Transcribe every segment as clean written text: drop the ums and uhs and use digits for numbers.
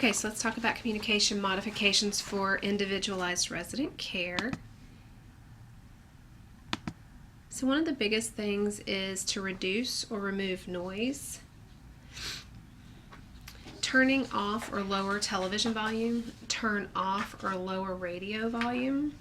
Okay, so let's talk about communication modifications for individualized resident care. So one of the biggest things is to reduce or remove noise. Turning off or lower television volume, turn off or lower radio volume,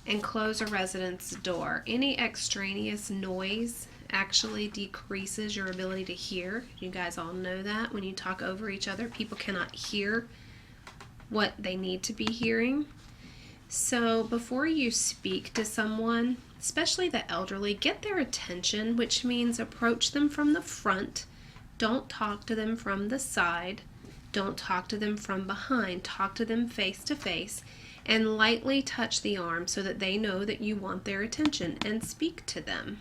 and close a resident's door. Any extraneous noise actually decreases your ability to hear. You guys all know that when you talk over each other, people cannot hear what they need to be hearing. So before you speak to someone, especially the elderly, get their attention, which means approach them from the front. Don't talk to them from the side. Don't talk to them from behind. Talk to them face to face and lightly touch the arm so that they know that you want their attention and speak to them.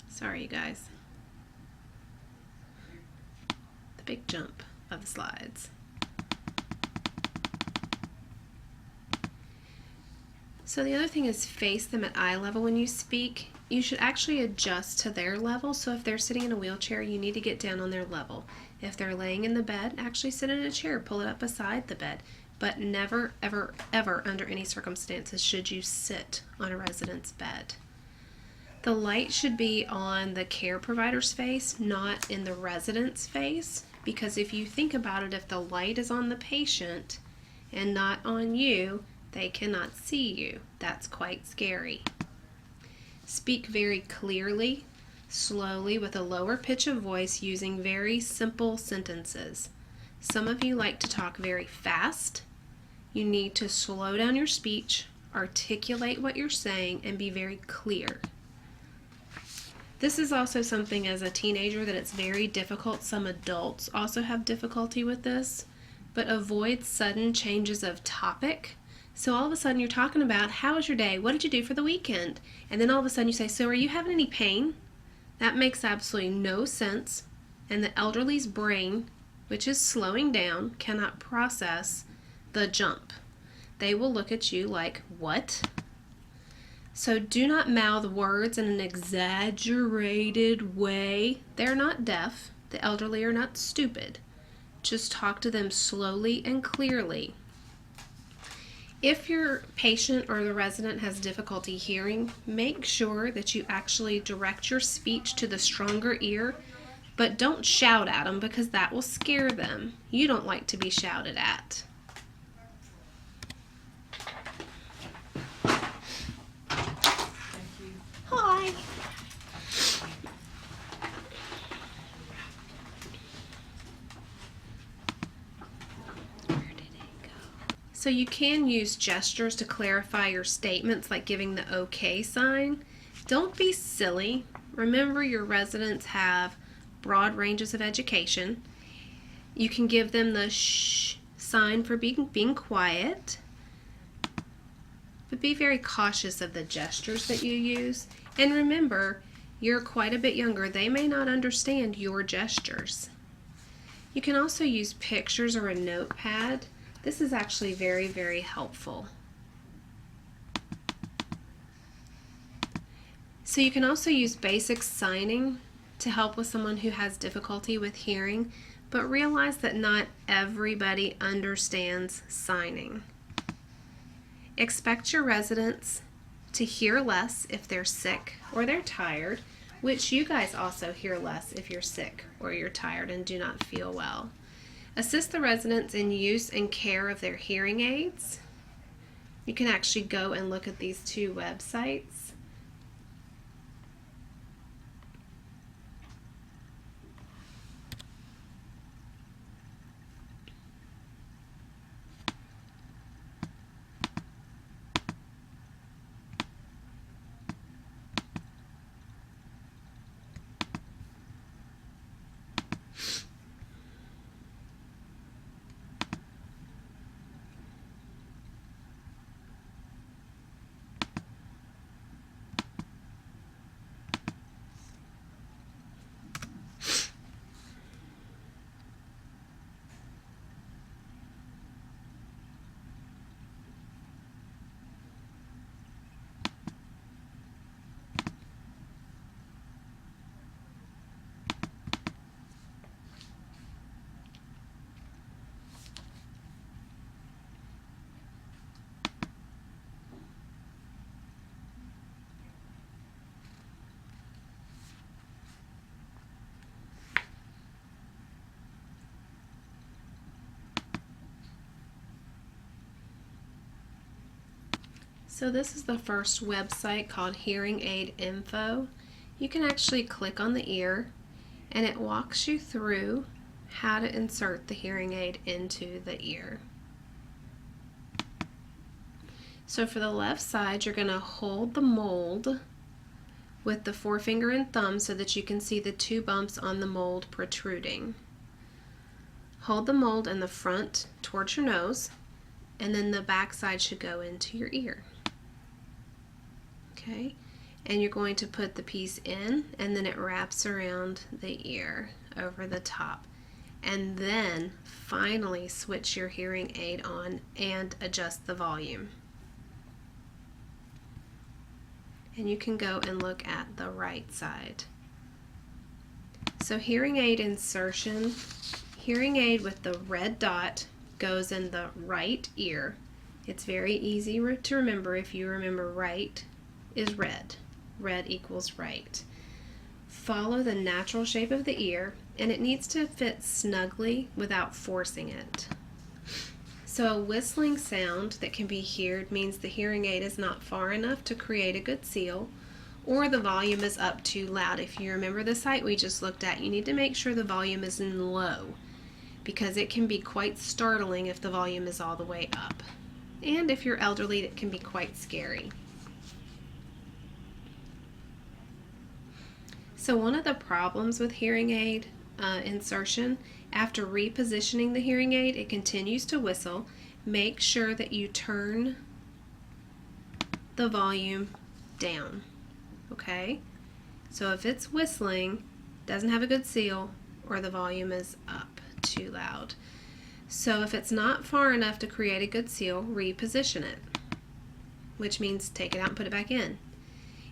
Sorry, you guys. The big jump of the slides. So the other thing is face them at eye level when you speak. You should actually adjust to their level. So if they're sitting in a wheelchair, you need to get down on their level. If they're laying in the bed, actually sit in a chair, pull it up beside the bed. But never, ever, ever under any circumstances should you sit on a resident's bed. The light should be on the care provider's face, not in the resident's face, because if you think about it, if the light is on the patient and not on you, they cannot see you. That's quite scary. Speak very clearly, slowly, with a lower pitch of voice using very simple sentences. Some of you like to talk very fast. You need to slow down your speech, articulate what you're saying, and be very clear. This is also something as a teenager that it's very difficult. Some adults also have difficulty with this, but avoid sudden changes of topic. So all of a sudden you're talking about, how was your day? What did you do for the weekend? And then all of a sudden you say, so are you having any pain? That makes absolutely no sense. And the elderly's brain, which is slowing down, cannot process the jump. They will look at you like, what? So do not mouth words in an exaggerated way. They're not deaf. The elderly are not stupid. Just talk to them slowly and clearly. If your patient or the resident has difficulty hearing, make sure that you actually direct your speech to the stronger ear, but don't shout at them because that will scare them. You don't like to be shouted at. Hi. Where did it go? So you can use gestures to clarify your statements, like giving the OK sign. Don't be silly. Remember, your residents have broad ranges of education. You can give them the shh sign for being quiet, but be very cautious of the gestures that you use. And remember, you're quite a bit younger. They may not understand your gestures. You can also use pictures or a notepad. This is actually very, very helpful. So you can also use basic signing to help with someone who has difficulty with hearing, but realize that not everybody understands signing. Expect your residents to hear less if they're sick or they're tired, which you guys also hear less if you're sick or you're tired and do not feel well. Assist the residents in use and care of their hearing aids. You can actually go and look at these two websites. So this is the first website called Hearing Aid Info. You can actually click on the ear and it walks you through how to insert the hearing aid into the ear. So for the left side, you're going to hold the mold with the forefinger and thumb so that you can see the two bumps on the mold protruding. Hold the mold in the front towards your nose, and then the back side should go into your ear. Okay, and you're going to put the piece in, and then it wraps around the ear over the top. And then finally switch your hearing aid on and adjust the volume. And you can go and look at the right side. So hearing aid insertion, hearing aid with the red dot goes in the right ear. It's very easy to remember. If you remember, right is red. Red equals right. Follow the natural shape of the ear, and it needs to fit snugly without forcing it. So a whistling sound that can be heard means the hearing aid is not far enough to create a good seal, or the volume is up too loud. If you remember the site we just looked at, you need to make sure the volume is in low, because it can be quite startling if the volume is all the way up. And if you're elderly, it can be quite scary. So one of the problems with hearing aid insertion, after repositioning the hearing aid, it continues to whistle. Make sure that you turn the volume down. Okay? So if it's whistling, doesn't have a good seal, or the volume is up too loud. So if it's not far enough to create a good seal, reposition it, which means take it out and put it back in.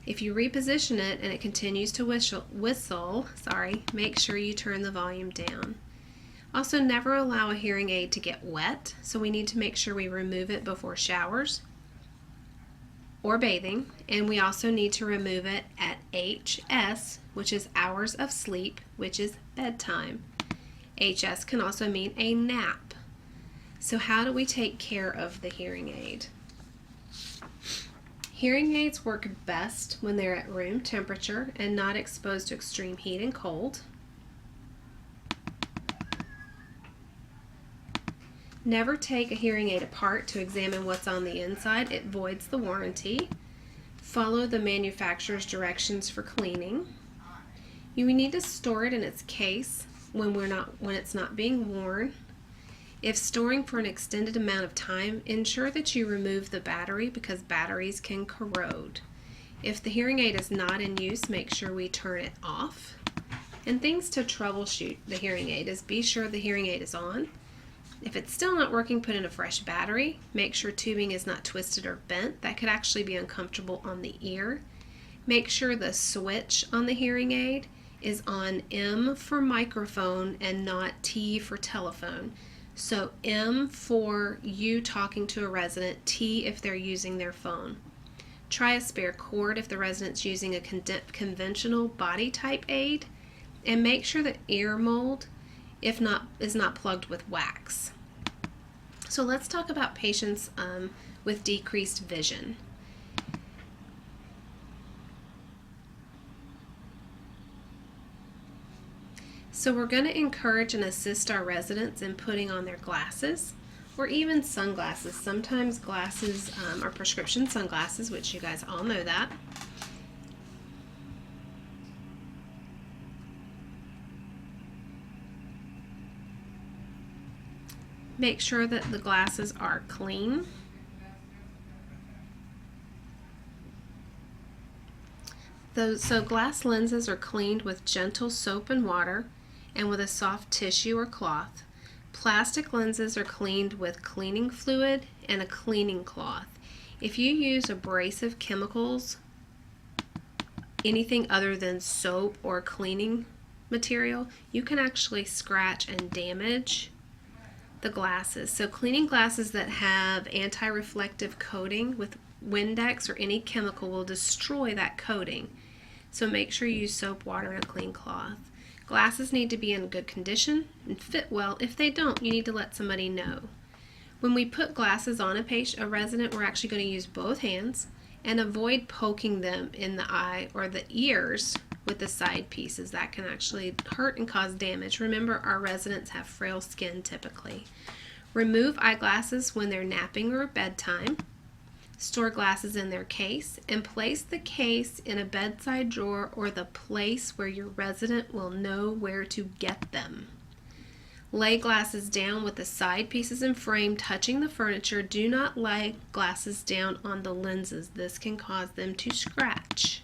If you reposition it and it continues to whistle, make sure you turn the volume down. Also, never allow a hearing aid to get wet, so we need to make sure we remove it before showers or bathing, and we also need to remove it at HS, which is hours of sleep, which is bedtime. HS can also mean a nap. So how do we take care of the hearing aid? Hearing aids work best when they're at room temperature and not exposed to extreme heat and cold. Never take a hearing aid apart to examine what's on the inside. It voids the warranty. Follow the manufacturer's directions for cleaning. You need to store it in its case when it's not being worn. If storing for an extended amount of time, ensure that you remove the battery because batteries can corrode. If the hearing aid is not in use, make sure we turn it off. And things to troubleshoot the hearing aid is be sure the hearing aid is on. If it's still not working, put in a fresh battery. Make sure tubing is not twisted or bent. That could actually be uncomfortable on the ear. Make sure the switch on the hearing aid is on M for microphone and not T for telephone. So M for you talking to a resident, T if they're using their phone. Try a spare cord if the resident's using a conventional body type aid, and make sure the ear mold is not plugged with wax. So let's talk about patients with decreased vision. So we're going to encourage and assist our residents in putting on their glasses or even sunglasses. Sometimes glasses are prescription sunglasses, which you guys all know that. Make sure that the glasses are clean. So glass lenses are cleaned with gentle soap and water and with a soft tissue or cloth. Plastic lenses are cleaned with cleaning fluid and a cleaning cloth. If you use abrasive chemicals, anything other than soap or cleaning material, you can actually scratch and damage the glasses. So cleaning glasses that have anti-reflective coating with Windex or any chemical will destroy that coating. So make sure you use soap, water, and a clean cloth. Glasses need to be in good condition and fit well. If they don't, you need to let somebody know. When we put glasses on a resident, we're actually going to use both hands and avoid poking them in the eye or the ears with the side pieces. That can actually hurt and cause damage. Remember, our residents have frail skin typically. Remove eyeglasses when they're napping or bedtime. Store glasses in their case and place the case in a bedside drawer or the place where your resident will know where to get them. Lay glasses down with the side pieces and frame touching the furniture. Do not lay glasses down on the lenses. This can cause them to scratch.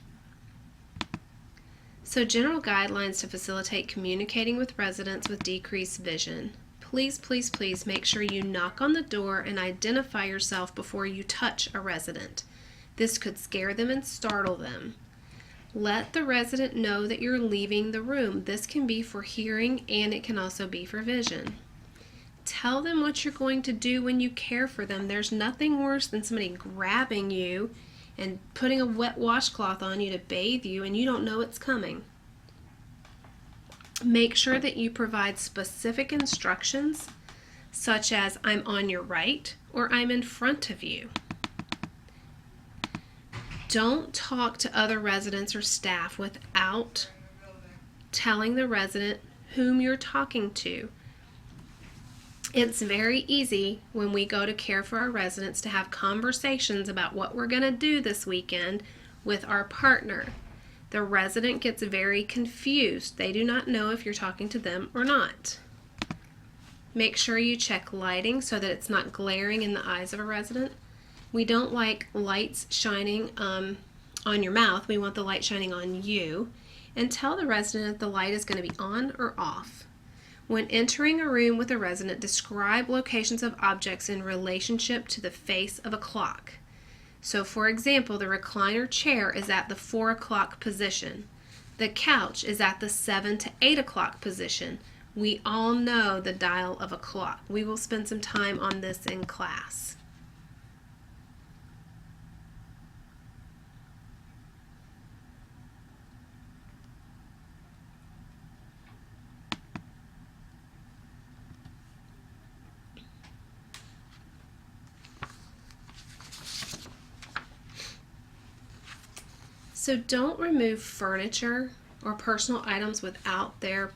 So, general guidelines to facilitate communicating with residents with decreased vision. Please, please, please make sure you knock on the door and identify yourself before you touch a resident. This could scare them and startle them. Let the resident know that you're leaving the room. This can be for hearing and it can also be for vision. Tell them what you're going to do when you care for them. There's nothing worse than somebody grabbing you and putting a wet washcloth on you to bathe you and you don't know it's coming. Make sure that you provide specific instructions such as I'm on your right or I'm in front of you. Don't talk to other residents or staff without telling the resident whom you're talking to. It's very easy when we go to care for our residents to have conversations about what we're going to do this weekend with our partner. The resident gets very confused. They do not know if you're talking to them or not. Make sure you check lighting so that it's not glaring in the eyes of a resident. We don't like lights shining on your mouth. We want the light shining on you. And tell the resident if the light is going to be on or off. When entering a room with a resident, describe locations of objects in relationship to the face of a clock. So, for example, the recliner chair is at the 4 o'clock position. The couch is at the 7 to 8 o'clock position. We all know the dial of a clock. We will spend some time on this in class. So don't remove furniture or personal items without their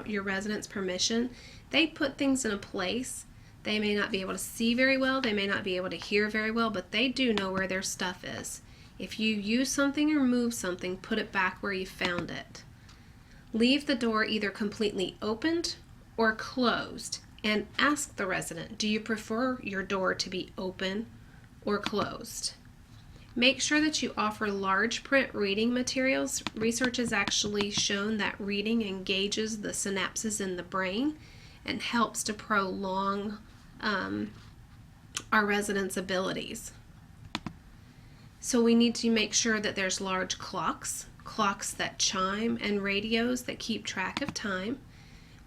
your resident's permission. They put things in a place. They may not be able to see very well. They may not be able to hear very well, but they do know where their stuff is. If you use something or move something, put it back where you found it. Leave the door either completely opened or closed and ask the resident, do you prefer your door to be open or closed? Make sure that you offer large print reading materials. Research has actually shown that reading engages the synapses in the brain and helps to prolong our residents' abilities. So we need to make sure that there's large clocks that chime, and radios that keep track of time.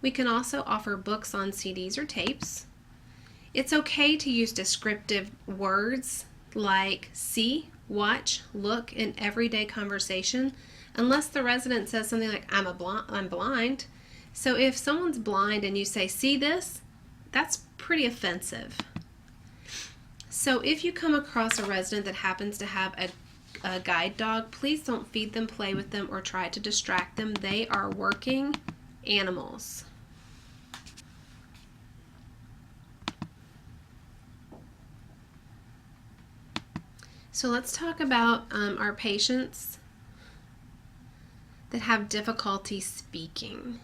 We can also offer books on CDs or tapes. It's okay to use descriptive words like see, watch, look in everyday conversation, unless the resident says something like, I'm blind. So if someone's blind and you say, see this, that's pretty offensive. So if you come across a resident that happens to have a guide dog, please don't feed them, play with them, or try to distract them. They are working animals. So let's talk about our patients that have difficulty speaking.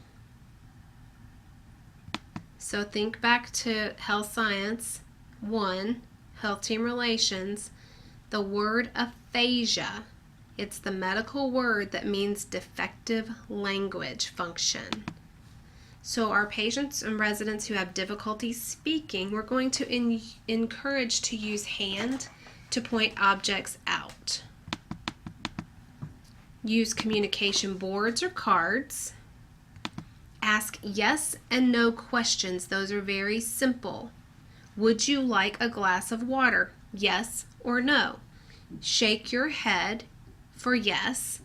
So think back to Health Science 1, Health Team Relations, the word aphasia. It's the medical word that means defective language function. So our patients and residents who have difficulty speaking, we're going to encourage to use hand to point objects out. Use communication boards or cards. Ask yes and no questions. Those are very simple. Would you like a glass of water? Yes or no. Shake your head for yes,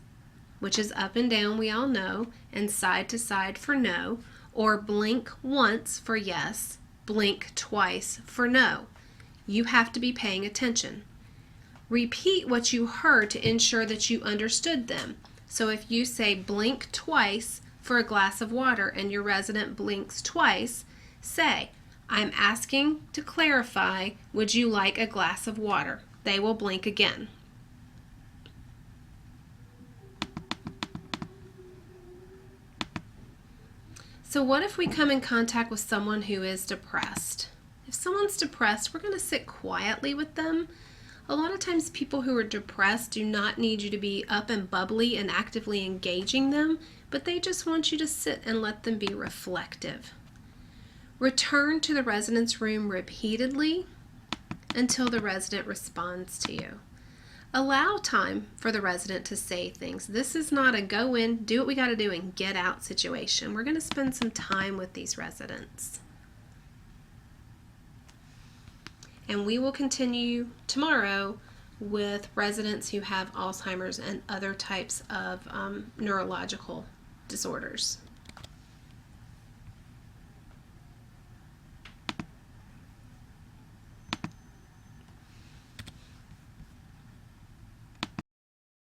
which is up and down, we all know, and side to side for no, or blink once for yes blink twice for no. You have to be paying attention. Repeat what you heard to ensure that you understood them. So if you say blink twice for a glass of water and your resident blinks twice, say, I'm asking to clarify, would you like a glass of water? They will blink again. So what if we come in contact with someone who is depressed? If someone's depressed, we're going to sit quietly with them. A lot of times people who are depressed do not need you to be up and bubbly and actively engaging them, but they just want you to sit and let them be reflective. Return to the resident's room repeatedly until the resident responds to you. Allow time for the resident to say things. This is not a go in, do what we got to do, and get out situation. We're going to spend some time with these residents. And we will continue tomorrow with residents who have Alzheimer's and other types of neurological disorders.